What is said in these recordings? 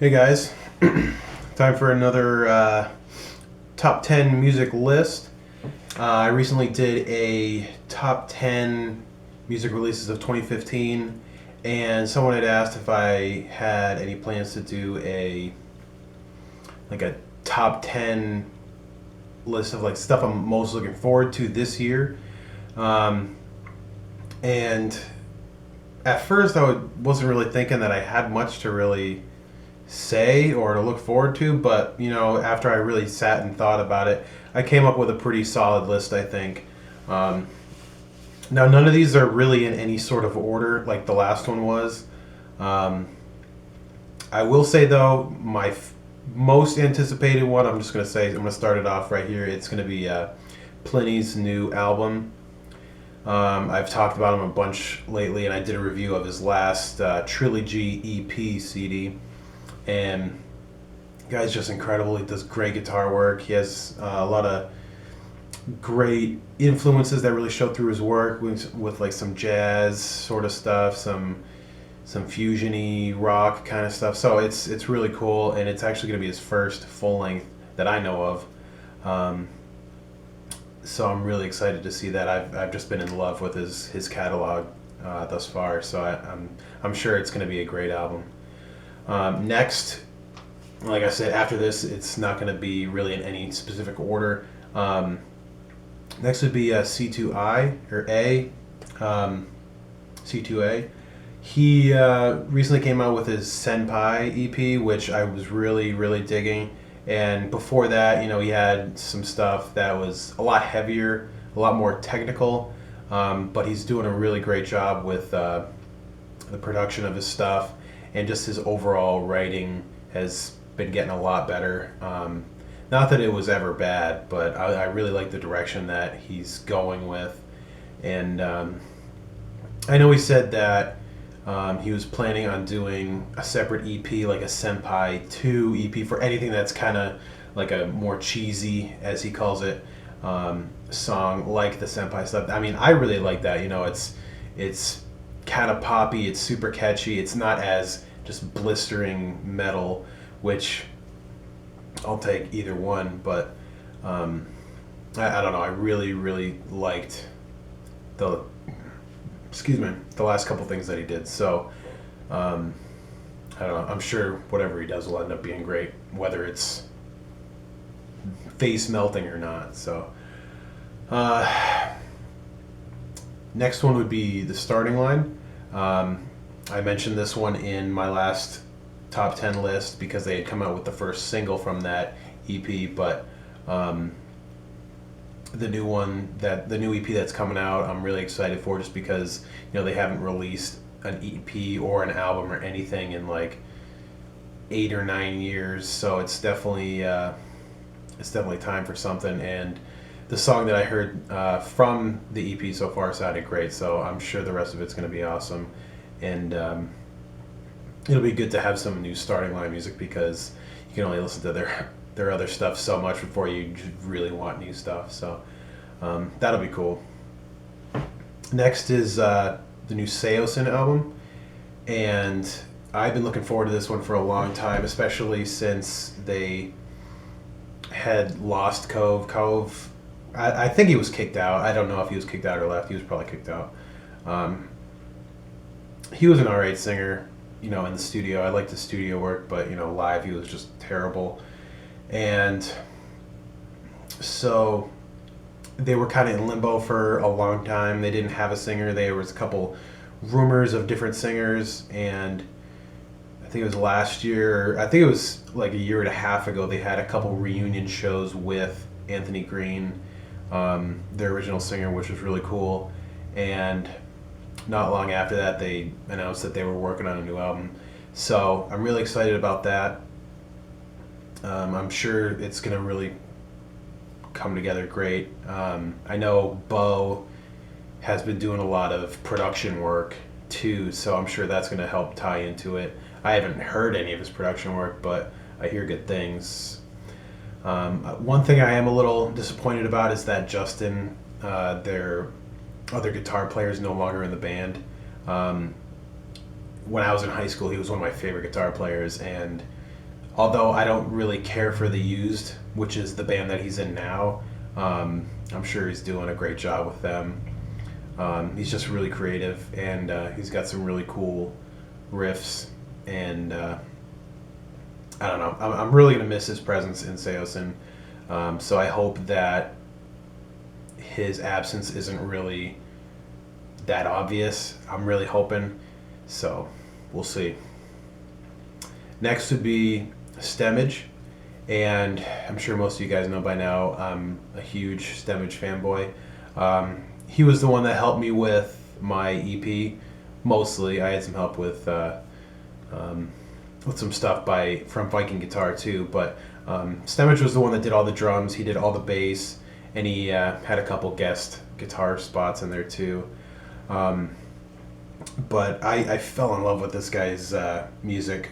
Hey guys, time for another top 10 music list. I recently did a top 10 music releases of 2015, and someone had asked if I had any plans to do a top 10 list of like stuff I'm most looking forward to this year. Um, and at first wasn't really thinking that I had much to really say or to look forward to, but after I really sat and thought about it, I came up with a pretty solid list, I think. Um, Now, none of these are really in any sort of order like the last one was. Um, I will say though, my most anticipated one, I'm going to start it off right here. It's going to be Plini's new album. I've talked about him a bunch lately, and I did a review of his last Trilogy EP CD. And the guy's just incredible. He does great guitar work. He has a lot of great influences that really show through his work with like some jazz sort of stuff, some fusion-y rock kind of stuff. So it's really cool, and it's actually going to be his first full length that I know of. So I'm really excited to see that. I've just been in love with his catalog thus far. So I'm sure it's going to be a great album. Next, like I said, after this, it's not going to be really in any specific order. Next would be C2I or A, C2A. He recently came out with his Senpai EP, which I was really, really digging. And before that, he had some stuff that was a lot heavier, a lot more technical. But he's doing a really great job with the production of his stuff, and just his overall writing has been getting a lot better. Not that it was ever bad, but I really like the direction that he's going with. And I know he said that he was planning on doing a separate EP, like a Senpai 2 EP, for anything that's kind of like a more cheesy, as he calls it, song, like the Senpai stuff. I mean, I really like that. It's kind of poppy, it's super catchy, it's not as just blistering metal, which I'll take either one, but I don't know, I really, really liked the last couple things that he did. So I don't know, I'm sure whatever he does will end up being great, whether it's face melting or not. So next one would be The Starting Line. I mentioned this one in my last top 10 list because they had come out with the first single from that EP, but the new EP that's coming out, I'm really excited for, just because they haven't released an EP or an album or anything in like 8 or 9 years, so it's definitely time for something. And the song that I heard from the EP so far sounded great, so I'm sure the rest of it's going to be awesome. And it'll be good to have some new Starting Line music, because you can only listen to their other stuff so much before you really want new stuff. So that'll be cool. Next is the new Saosin album, and I've been looking forward to this one for a long time, especially since they had lost Cove. I think he was kicked out. I don't know if he was kicked out or left. He was probably kicked out. He was an alright singer, in the studio. I liked the studio work, but live he was just terrible. And so they were kind of in limbo for a long time. They didn't have a singer. There was a couple rumors of different singers, and I think it was last year, I think it was like a year and a half ago, they had a couple reunion shows with Anthony Green, their original singer, which was really cool. And not long after that, they announced that they were working on a new album. So I'm really excited about that. I'm sure it's going to really come together great. I know Bo has been doing a lot of production work too, so I'm sure that's going to help tie into it. I haven't heard any of his production work, but I hear good things. One thing I am a little disappointed about is that Johnston, their other guitar player, is no longer in the band. When I was in high school, he was one of my favorite guitar players, and Although I don't really care for the Used, which is the band that he's in now. I'm sure he's doing a great job with them. He's just really creative, and he's got some really cool riffs. And I don't know. I'm really gonna miss his presence in saosin. So I hope that his absence isn't really that obvious. I'm really hoping. So we'll see. Next would be stemage, and I'm sure most of you guys know by now I'm a huge stemage fanboy. He was the one that helped me with my EP. Mostly, I had some help with some stuff from Viking Guitar too. But Stemage was the one that did all the drums. He did all the bass, and he had a couple guest guitar spots in there too. But I fell in love with this guy's music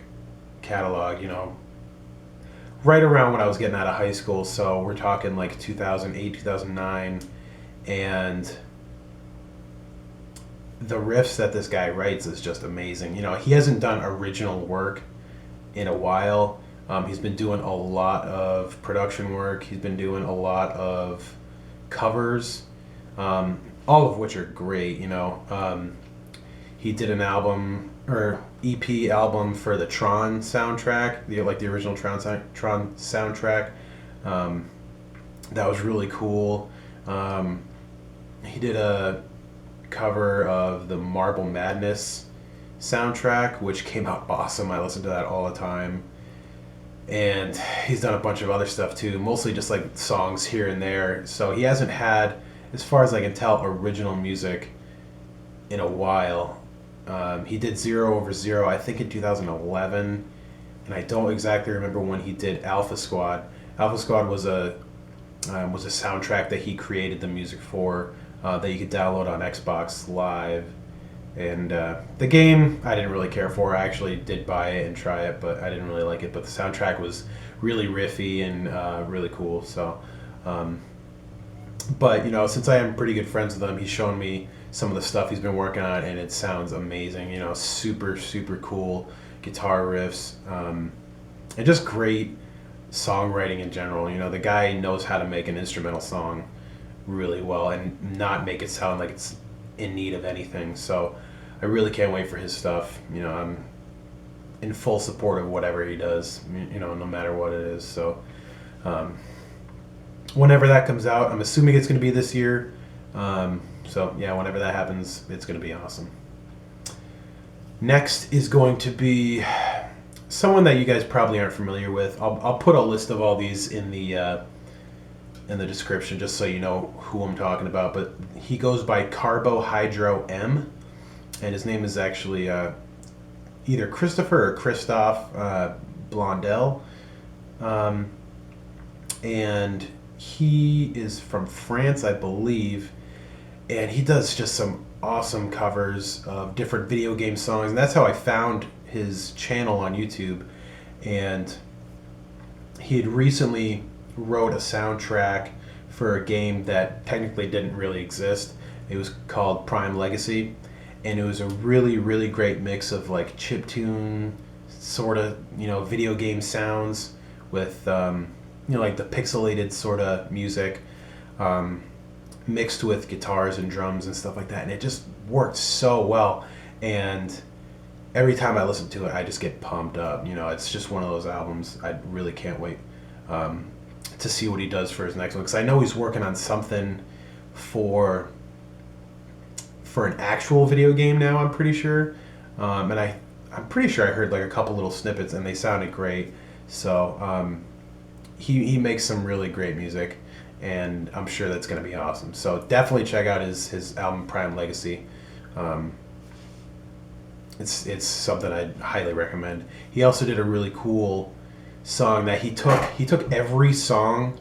catalog, right around when I was getting out of high school. So we're talking like 2008, 2009, and the riffs that this guy writes is just amazing. He hasn't done original work in a while. He's been doing a lot of production work. He's been doing a lot of covers, all of which are great. He did an album or EP album for the Tron soundtrack, the original Tron soundtrack. That was really cool. He did a cover of the Marble Madness soundtrack, which came out awesome. I listen to that all the time. And he's done a bunch of other stuff too, mostly just like songs here and there. So he hasn't had, as far as I can tell, original music in a while. He did 0 Over 0, I think in 2011, and I don't exactly remember when he did Alpha Squad. Alpha Squad was a soundtrack that he created the music for, that you could download on Xbox Live. And the game I didn't really care for. I actually did buy it and try it, but I didn't really like it. But the soundtrack was really riffy and really cool. So, but since I am pretty good friends with him, he's shown me some of the stuff he's been working on, and it sounds amazing. Super super cool guitar riffs, and just great songwriting in general. The guy knows how to make an instrumental song really well and not make it sound like it's in need of anything. So I really can't wait for his stuff. I'm in full support of whatever he does, no matter what it is. So whenever that comes out, I'm assuming it's going to be this year. So yeah, whenever that happens, it's going to be awesome. Next is going to be someone that you guys probably aren't familiar with. I'll put a list of all these in the description, just so you know who I'm talking about. But he goes by Carbohydrom, and his name is actually either Christopher or Christophe Blondel, and he is from France, I believe, and he does just some awesome covers of different video game songs, and that's how I found his channel on YouTube. And he had recently wrote a soundtrack for a game that technically didn't really exist. It was called Prime Legacy, and it was a really really great mix of like chiptune sort of video game sounds with like the pixelated sort of music, mixed with guitars and drums and stuff like that, and it just worked so well. And every time I listen to it, I just get pumped up. It's just one of those albums I really can't wait to see what he does for his next one, because I know he's working on something for an actual video game now, I'm pretty sure. And I'm pretty sure I heard like a couple little snippets and they sounded great. So he makes some really great music, and I'm sure that's going to be awesome. So definitely check out his album Prime Legacy. It's something I'd highly recommend. He also did a really cool song that he took every song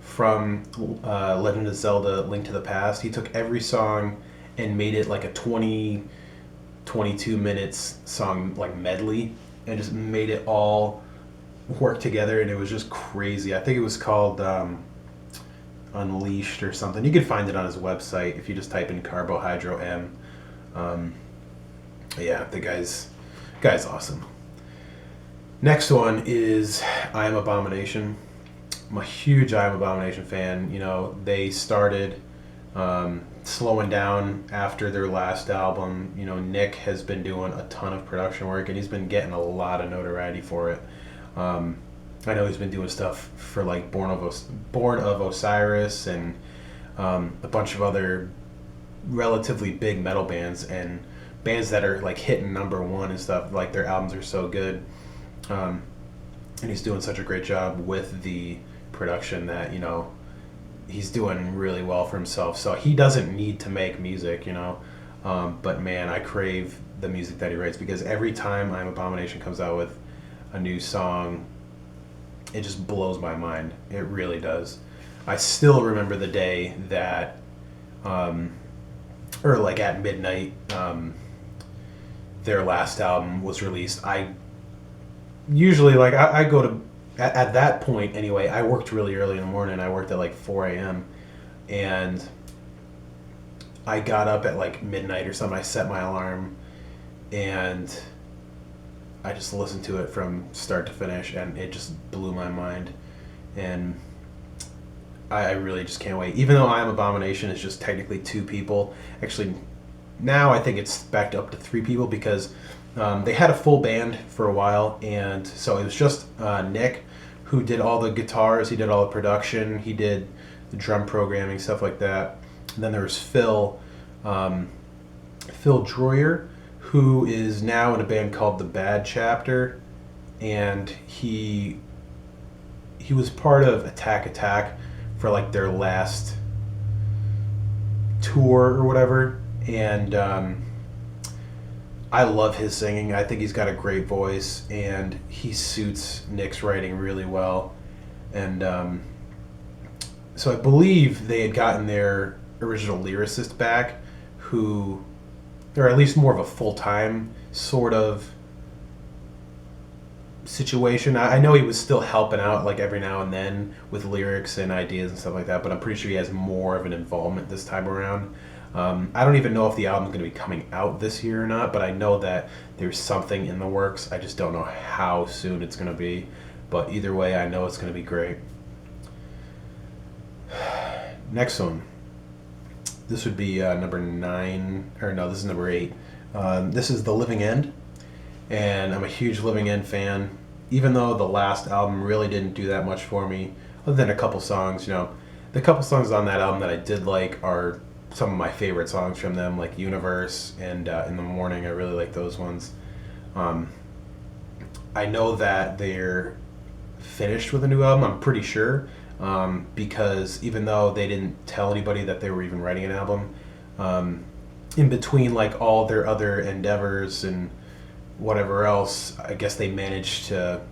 from Legend of Zelda: Link to the Past. He took every song and made it like a 22 minutes song, like medley, and just made it all work together, and it was just crazy. I think it was called Unleashed or something. You can find it on his website if you just type in Carbohydrom. Yeah, the guy's awesome. Next one is I Am Abomination. I'm a huge I Am Abomination fan. You know, they started slowing down after their last album. You know, Nick has been doing a ton of production work, and he's been getting a lot of notoriety for it. I know he's been doing stuff for like Born of Osiris and a bunch of other relatively big metal bands and bands that are like hitting number one and stuff. Like their albums are so good, and he's doing such a great job with the production that, you know, he's doing really well for himself. So he doesn't need to make music, you know. But man, I crave the music that he writes, because every time I'm Abomination comes out with a new song, it just blows my mind. It really does. I still remember the day that, or like at midnight, their last album was released. I usually, like, I go to, at that point anyway, I worked really early in the morning. I worked at like 4 a.m. and I got up at like midnight or something. I set my alarm and I just listened to it from start to finish, and it just blew my mind. And I really just can't wait. Even though I Am Abomination is just technically 2 people, actually now I think it's backed up to 3 people, because they had a full band for a while, and so it was just Nick who did all the guitars, he did all the production, he did the drum programming, stuff like that. And then there was Phil Droyer, who is now in a band called The Bad Chapter, and he was part of Attack for like their last tour or whatever, and I love his singing. I think he's got a great voice, and he suits Nick's writing really well. And so I believe they had gotten their original lyricist back, who, or at least more of a full-time sort of situation. I know he was still helping out like every now and then with lyrics and ideas and stuff like that, but I'm pretty sure he has more of an involvement this time around. I don't even know if the album's going to be coming out this year or not, but I know that there's something in the works. I just don't know how soon it's going to be, but either way, I know it's going to be great. Next one. This would be number 9, or no, this is number 8. This is The Living End, and I'm a huge Living End fan, even though the last album really didn't do that much for me, other than a couple songs. You know, the couple songs on that album that I did like are some of my favorite songs from them, like Universe and In the Morning. I really like those ones. I know that they're finished with a new album, I'm pretty sure, because even though they didn't tell anybody that they were even writing an album, in between like all their other endeavors and whatever else, I guess they managed to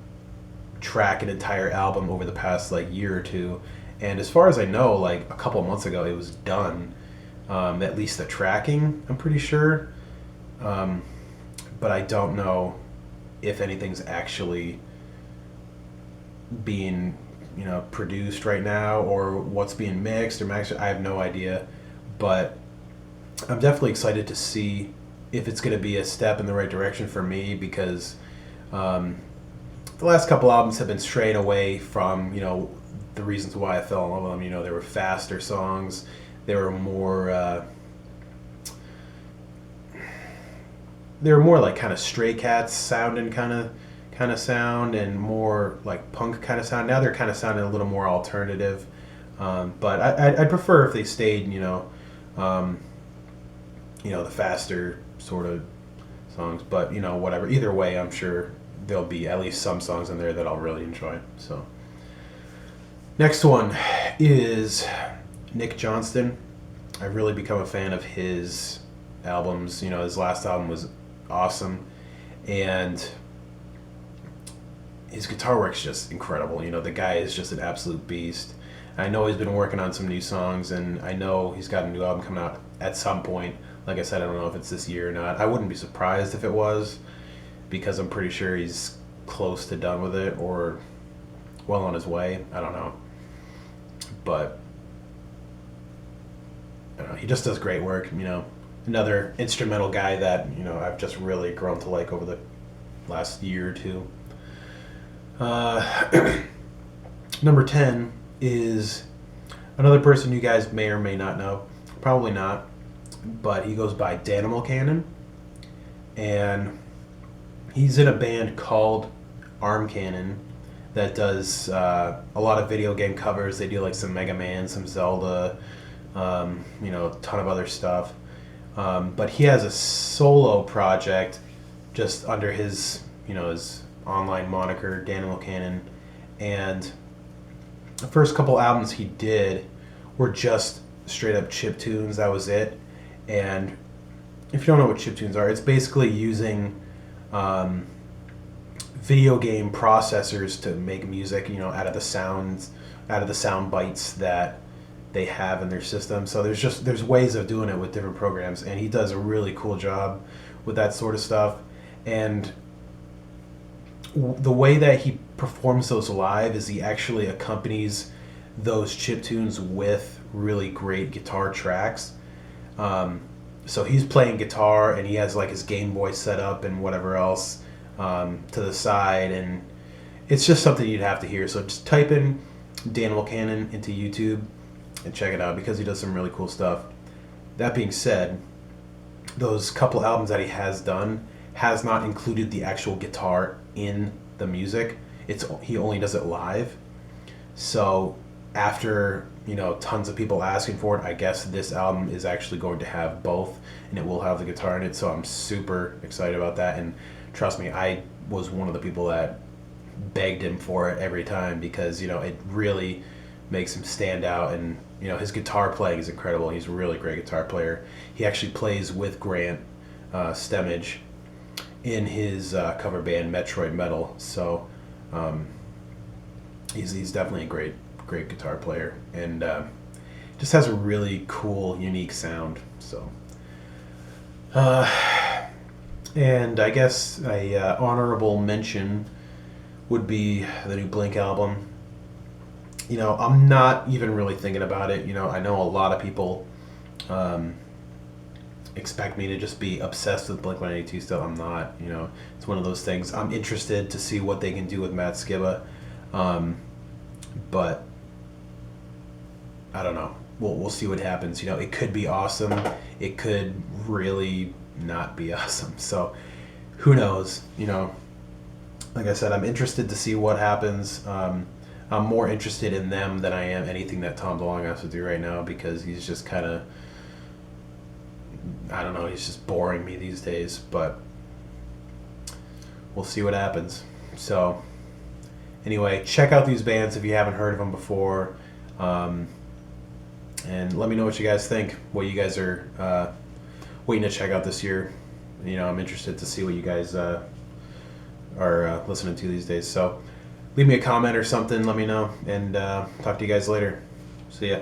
track an entire album over the past like year or two. And as far as I know, like a couple of months ago, it was done. At least the tracking, I'm pretty sure. But I don't know if anything's actually being, you know, produced right now, or what's being mixed or mastered. I have no idea. But I'm definitely excited to see if it's going to be a step in the right direction for me, because the last couple albums have been straying away from, you know, the reasons why I fell in love with them. You know, they were faster songs. They were more like kind of Stray Cats sounding kind of sound, and more like punk kind of sound. Now they're kind of sounding a little more alternative, but I'd prefer if they stayed, you know, the faster sort of songs. But you know, whatever. Either way, I'm sure there'll be at least some songs in there that I'll really enjoy. So next one is Nick Johnston. I've really become a fan of his albums. You know, his last album was awesome, and his guitar work's just incredible. You know, the guy is just an absolute beast. I know he's been working on some new songs, and I know he's got a new album coming out at some point. Like I said, I don't know if it's this year or not. I wouldn't be surprised if it was, because I'm pretty sure he's close to done with it, or well on his way. I don't know. But I don't know, he just does great work. You know, another instrumental guy that, you know, I've just really grown to like over the last year or two. Number 10 is another person you guys may or may not know. Probably not. But he goes by Danimal Cannon. And he's in a band called Arm Cannon that does a lot of video game covers. They do like some Mega Man, some Zelda, a ton of other stuff. But he has a solo project just under his online moniker, Danimal Cannon. And the first couple albums he did were just straight up chip tunes. That was it. And if you don't know what chip tunes are, it's basically using video game processors to make music, out of the sound bites that they have in their system. So there's ways of doing it with different programs, and he does a really cool job with that sort of stuff. And the way that he performs those live is he actually accompanies those chip tunes with really great guitar tracks. So he's playing guitar, and he has like his Game Boy set up and whatever else to the side, and it's just something you'd have to hear. So just type in Danimal Cannon into YouTube and check it out, because he does some really cool stuff. That being said, those couple albums that he has done has not included the actual guitar in the music. He only does it live. So after tons of people asking for it, I guess this album is actually going to have both, and it will have the guitar in it. So I'm super excited about that. And trust me, I was one of the people that begged him for it every time, because it really makes him stand out. And his guitar playing is incredible. He's a really great guitar player. He actually plays with Grant Stemage in his cover band Metroid Metal. So he's definitely a great guitar player, and just has a really cool, unique sound. So and I guess a honorable mention would be the new Blink album. I'm not even really thinking about it. I know a lot of people expect me to just be obsessed with Blink-182 stuff. I'm not. It's one of those things. I'm interested to see what they can do with Matt Skiba, but I don't know. We'll see what happens. It could be awesome. It could really not be awesome. So who knows? Like I said, I'm interested to see what happens. I'm more interested in them than I am anything that Tom DeLonge has to do right now, because he's just kind of, I don't know, he's just boring me these days. But we'll see what happens. So anyway, check out these bands if you haven't heard of them before. And let me know what you guys think, what you guys are waiting to check out this year. I'm interested to see what you guys are listening to these days. So leave me a comment or something, let me know, and talk to you guys later. See ya.